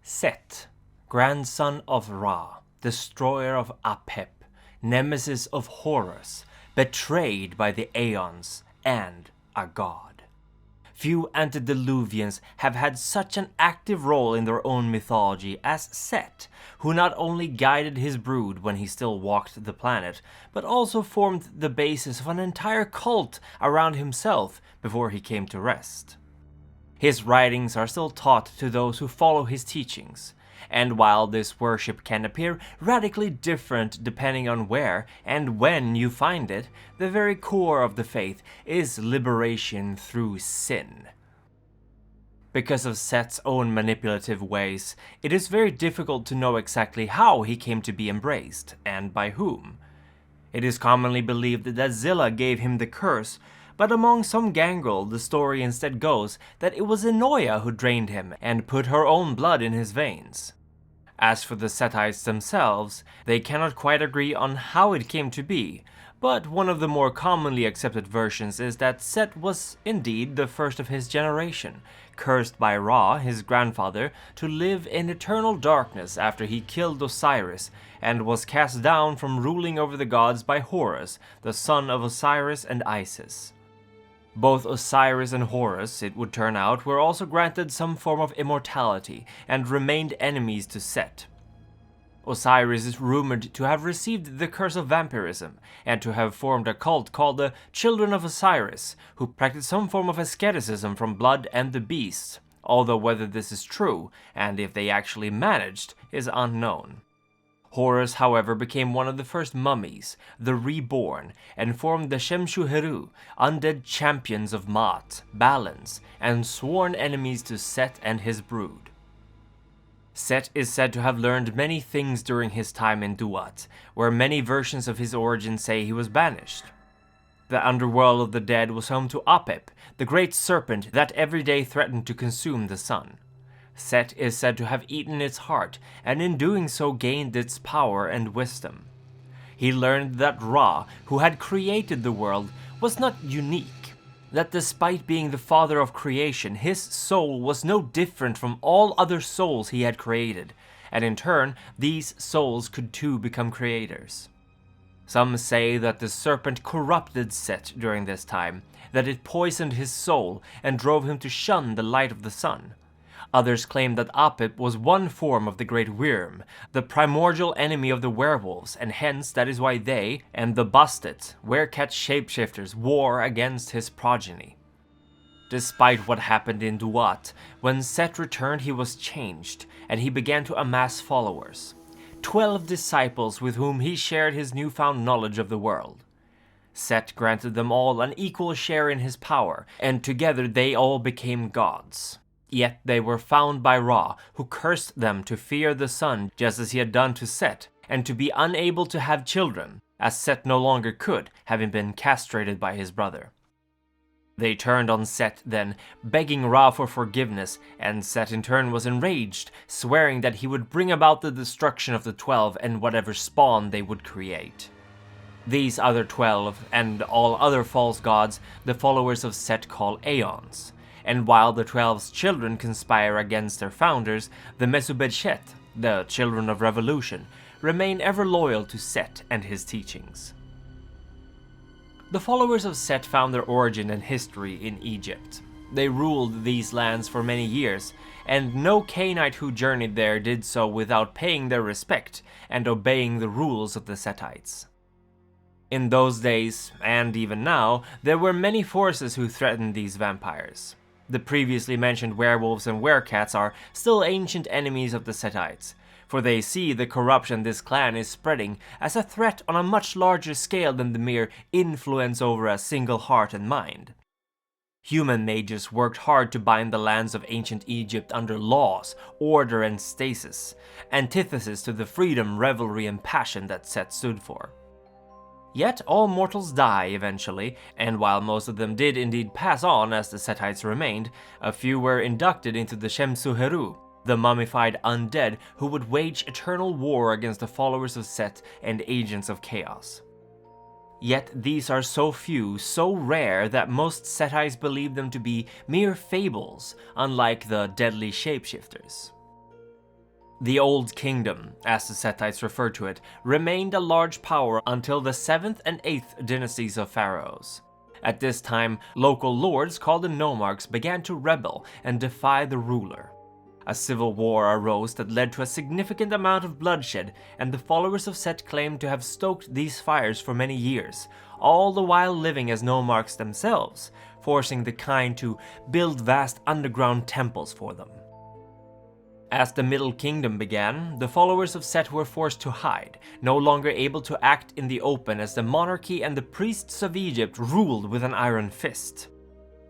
Set, grandson of Ra, destroyer of Apep, nemesis of Horus, betrayed by the Aeons, and a god. Few Antediluvians have had such an active role in their own mythology as Set, who not only guided his brood when he still walked the planet, but also formed the basis of an entire cult around himself before he came to rest. His writings are still taught to those who follow his teachings, and while this worship can appear radically different depending on where and when you find it, the very core of the faith is liberation through sin. Because of Set's own manipulative ways, it is very difficult to know exactly how he came to be embraced, and by whom. It is commonly believed that Zilla gave him the curse, but among some gangrel the story instead goes that it was Enoia who drained him and put her own blood in his veins. As for the Setites themselves, they cannot quite agree on how it came to be, but one of the more commonly accepted versions is that Set was indeed the first of his generation, cursed by Ra, his grandfather, to live in eternal darkness after he killed Osiris, and was cast down from ruling over the gods by Horus, the son of Osiris and Isis. Both Osiris and Horus, it would turn out, were also granted some form of immortality and remained enemies to Set. Osiris is rumored to have received the curse of vampirism and to have formed a cult called the Children of Osiris, who practiced some form of asceticism from blood and the beasts, although whether this is true, and if they actually managed, is unknown. Horus, however, became one of the first mummies, the reborn, and formed the Shemshuheru, undead champions of Maat, balance, and sworn enemies to Set and his brood. Set is said to have learned many things during his time in Duat, where many versions of his origin say he was banished. The underworld of the dead was home to Apep, the great serpent that every day threatened to consume the sun. Set is said to have eaten its heart, and in doing so gained its power and wisdom. He learned that Ra, who had created the world, was not unique, that despite being the father of creation, his soul was no different from all other souls he had created, and in turn, these souls could too become creators. Some say that the serpent corrupted Set during this time, that it poisoned his soul and drove him to shun the light of the sun. Others claim that Apep was one form of the Great Wyrm, the primordial enemy of the werewolves, and hence that is why they, and the Bastet, werecat shapeshifters, war against his progeny. Despite what happened in Duat, when Set returned he was changed, and he began to amass followers. 12 disciples with whom he shared his newfound knowledge of the world. Set granted them all an equal share in his power, and together they all became gods. Yet they were found by Ra, who cursed them to fear the sun just as he had done to Set, and to be unable to have children, as Set no longer could, having been castrated by his brother. They turned on Set then, begging Ra for forgiveness, and Set in turn was enraged, swearing that he would bring about the destruction of the 12 and whatever spawn they would create. These other 12, and all other false gods, the followers of Set call Aeons. And while the 12's children conspire against their founders, the Mesubedchet, the children of revolution, remain ever loyal to Set and his teachings. The followers of Set found their origin and history in Egypt. They ruled these lands for many years, and no Canaanite who journeyed there did so without paying their respect and obeying the rules of the Setites. In those days, and even now, there were many forces who threatened these vampires. The previously mentioned werewolves and werecats are still ancient enemies of the Setites, for they see the corruption this clan is spreading as a threat on a much larger scale than the mere influence over a single heart and mind. Human mages worked hard to bind the lands of ancient Egypt under laws, order, and stasis, antithesis to the freedom, revelry, and passion that Set stood for. Yet all mortals die eventually, and while most of them did indeed pass on as the Setites remained, a few were inducted into the Shemshuheru, the mummified undead who would wage eternal war against the followers of Set and agents of chaos. Yet these are so few, so rare that most Setites believe them to be mere fables, unlike the deadly shapeshifters. The Old Kingdom, as the Setites refer to it, remained a large power until the 7th and 8th dynasties of pharaohs. At this time, local lords called the nomarchs began to rebel and defy the ruler. A civil war arose that led to a significant amount of bloodshed, and the followers of Set claimed to have stoked these fires for many years, all the while living as nomarchs themselves, forcing the kind to build vast underground temples for them. As the Middle Kingdom began, the followers of Set were forced to hide, no longer able to act in the open as the monarchy and the priests of Egypt ruled with an iron fist.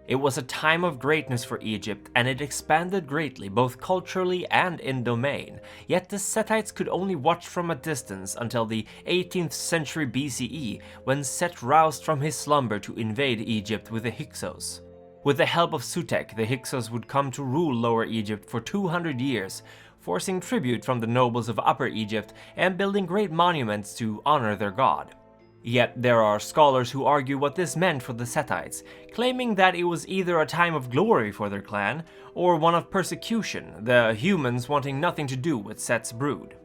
It was a time of greatness for Egypt, and it expanded greatly both culturally and in domain, yet the Setites could only watch from a distance until the 18th century BCE, when Set roused from his slumber to invade Egypt with the Hyksos. With the help of Sutek, the Hyksos would come to rule Lower Egypt for 200 years, forcing tribute from the nobles of Upper Egypt and building great monuments to honor their god. Yet there are scholars who argue what this meant for the Setites, claiming that it was either a time of glory for their clan, or one of persecution, the humans wanting nothing to do with Set's brood.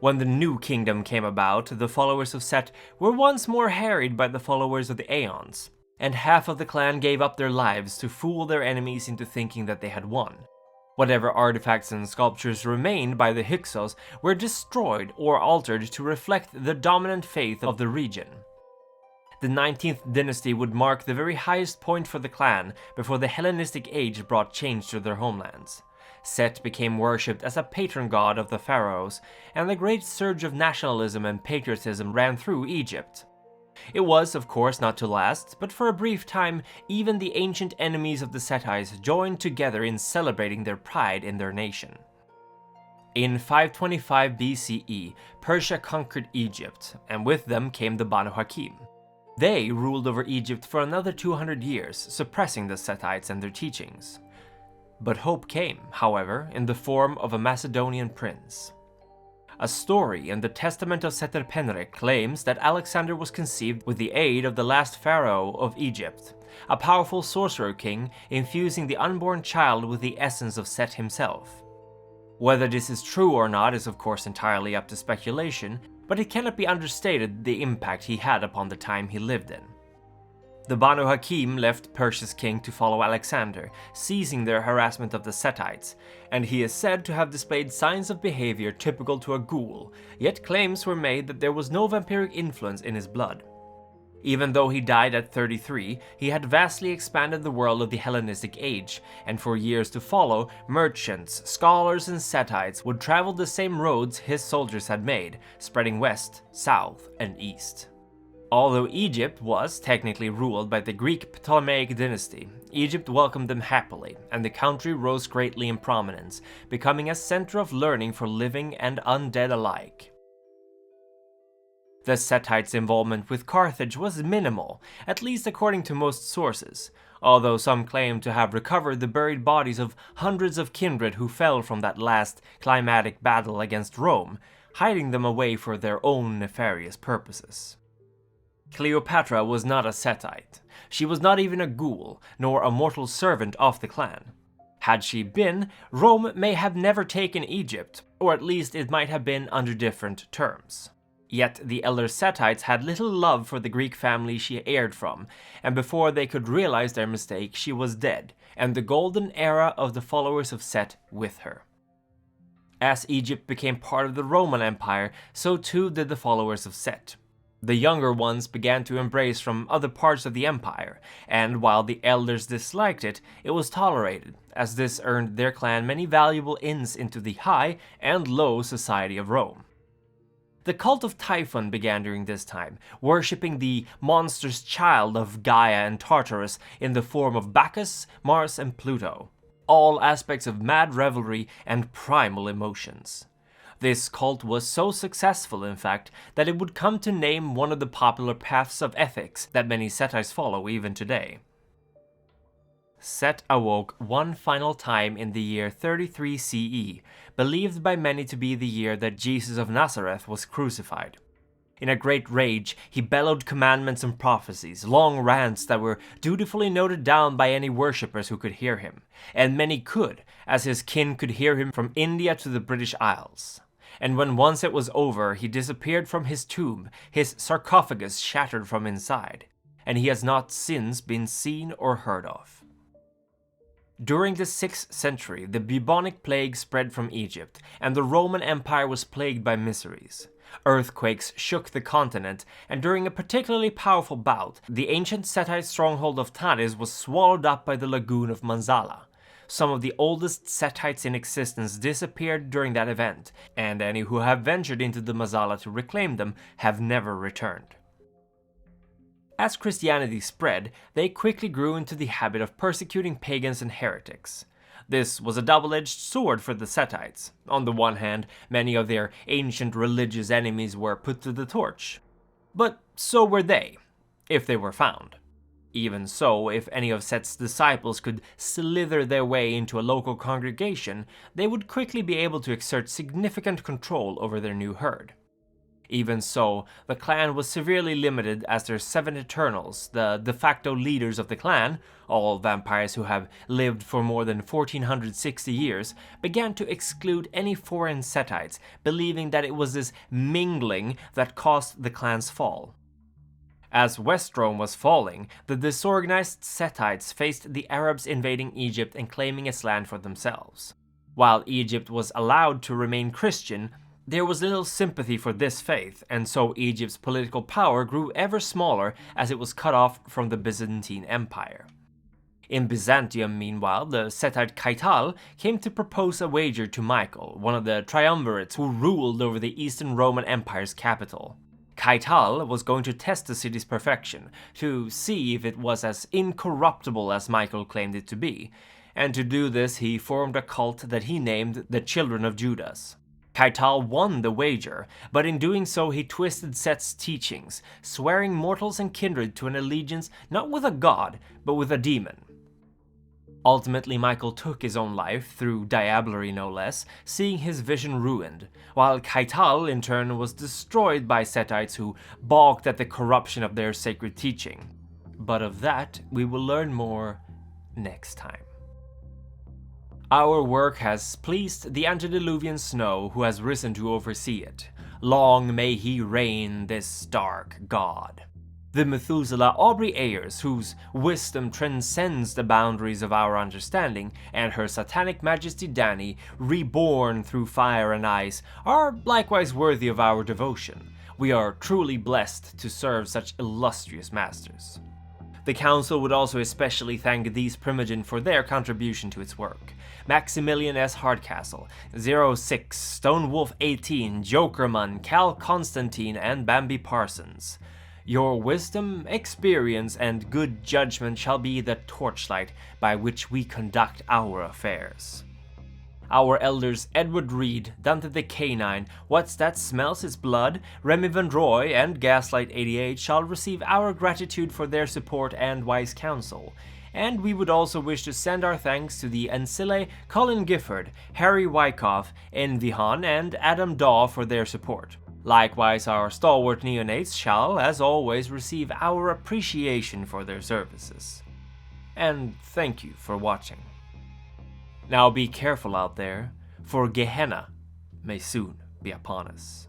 When the New Kingdom came about, the followers of Set were once more harried by the followers of the Aeons, and half of the clan gave up their lives to fool their enemies into thinking that they had won. Whatever artifacts and sculptures remained by the Hyksos were destroyed or altered to reflect the dominant faith of the region. The 19th dynasty would mark the very highest point for the clan before the Hellenistic age brought change to their homelands. Set became worshipped as a patron god of the pharaohs, and the great surge of nationalism and patriotism ran through Egypt. It was, of course, not to last, but for a brief time, even the ancient enemies of the Setites joined together in celebrating their pride in their nation. In 525 BCE, Persia conquered Egypt, and with them came the Banu Hakim. They ruled over Egypt for another 200 years, suppressing the Setites and their teachings. But hope came, however, in the form of a Macedonian prince. A story in the Testament of Seterpenre claims that Alexander was conceived with the aid of the last pharaoh of Egypt, a powerful sorcerer king infusing the unborn child with the essence of Set himself. Whether this is true or not is of course entirely up to speculation, but it cannot be understated the impact he had upon the time he lived in. The Banu Hakim left Persia's king to follow Alexander, ceasing their harassment of the Setites, and he is said to have displayed signs of behavior typical to a ghoul, yet claims were made that there was no vampiric influence in his blood. Even though he died at 33, he had vastly expanded the world of the Hellenistic age, and for years to follow, merchants, scholars, and Setites would travel the same roads his soldiers had made, spreading west, south, and east. Although Egypt was technically ruled by the Greek Ptolemaic dynasty, Egypt welcomed them happily, and the country rose greatly in prominence, becoming a center of learning for living and undead alike. The Setites' involvement with Carthage was minimal, at least according to most sources, although some claim to have recovered the buried bodies of hundreds of kindred who fell from that last climatic battle against Rome, hiding them away for their own nefarious purposes. Cleopatra was not a Setite. She was not even a ghoul, nor a mortal servant of the clan. Had she been, Rome may have never taken Egypt, or at least it might have been under different terms. Yet the elder Setites had little love for the Greek family she heired from, and before they could realize their mistake, she was dead, and the golden era of the followers of Set with her. As Egypt became part of the Roman Empire, so too did the followers of Set. The younger ones began to embrace from other parts of the empire, and while the elders disliked it, it was tolerated, as this earned their clan many valuable ins into the high and low society of Rome. The cult of Typhon began during this time, worshipping the monstrous child of Gaia and Tartarus in the form of Bacchus, Mars, and Pluto, all aspects of mad revelry and primal emotions. This cult was so successful, in fact, that it would come to name one of the popular paths of ethics that many Setites follow even today. Set awoke one final time in the year 33 CE, believed by many to be the year that Jesus of Nazareth was crucified. In a great rage, he bellowed commandments and prophecies, long rants that were dutifully noted down by any worshippers who could hear him, and many could, as his kin could hear him from India to the British Isles. And when once it was over, he disappeared from his tomb, his sarcophagus shattered from inside, and he has not since been seen or heard of. During the 6th century, the bubonic plague spread from Egypt, and the Roman Empire was plagued by miseries. Earthquakes shook the continent, and during a particularly powerful bout, the ancient Settite stronghold of Tanis was swallowed up by the lagoon of Manzala. Some of the oldest Settites in existence disappeared during that event, and any who have ventured into the Manzala to reclaim them have never returned. As Christianity spread, they quickly grew into the habit of persecuting pagans and heretics. This was a double-edged sword for the Settites. On the one hand, many of their ancient religious enemies were put to the torch. But so were they, if they were found. Even so, if any of Set's disciples could slither their way into a local congregation, they would quickly be able to exert significant control over their new herd. Even so, the clan was severely limited as their 7 Eternals, the de facto leaders of the clan, all vampires who have lived for more than 1460 years, began to exclude any foreign Settites, believing that it was this mingling that caused the clan's fall. As West Rome was falling, the disorganized Settites faced the Arabs invading Egypt and claiming its land for themselves. While Egypt was allowed to remain Christian, there was little sympathy for this faith, and so Egypt's political power grew ever smaller as it was cut off from the Byzantine Empire. In Byzantium, meanwhile, the Settite Keital came to propose a wager to Michael, one of the triumvirates who ruled over the Eastern Roman Empire's capital. Keital was going to test the city's perfection, to see if it was as incorruptible as Michael claimed it to be, and to do this he formed a cult that he named the Children of Judas. Keital won the wager, but in doing so he twisted Set's teachings, swearing mortals and kindred to an allegiance not with a god, but with a demon. Ultimately, Michael took his own life, through diablerie no less, seeing his vision ruined, while Keital in turn was destroyed by Settites who balked at the corruption of their sacred teaching. But of that we will learn more next time. Our work has pleased the Antediluvian snow who has risen to oversee it. Long may he reign, this dark god. The Methuselah Aubrey Ayers, whose wisdom transcends the boundaries of our understanding, and her satanic majesty Dani, reborn through fire and ice, are likewise worthy of our devotion. We are truly blessed to serve such illustrious masters. The Council would also especially thank these Primogen for their contribution to its work. Maximilian S. Hardcastle, 06, Stonewolf 18, Jokerman, Cal Constantine, and Bambi Parsons. Your wisdom, experience, and good judgment shall be the torchlight by which we conduct our affairs. Our elders Edward Reed, Dante the Canine, What's That Smells His Blood, Remy Van Roy, and Gaslight 88 shall receive our gratitude for their support and wise counsel. And we would also wish to send our thanks to the Ancile, Colin Gifford, Harry Wyckoff, Envihan, and Adam Daw for their support. Likewise, our stalwart neonates shall, as always, receive our appreciation for their services. And thank you for watching. Now be careful out there, for Gehenna may soon be upon us.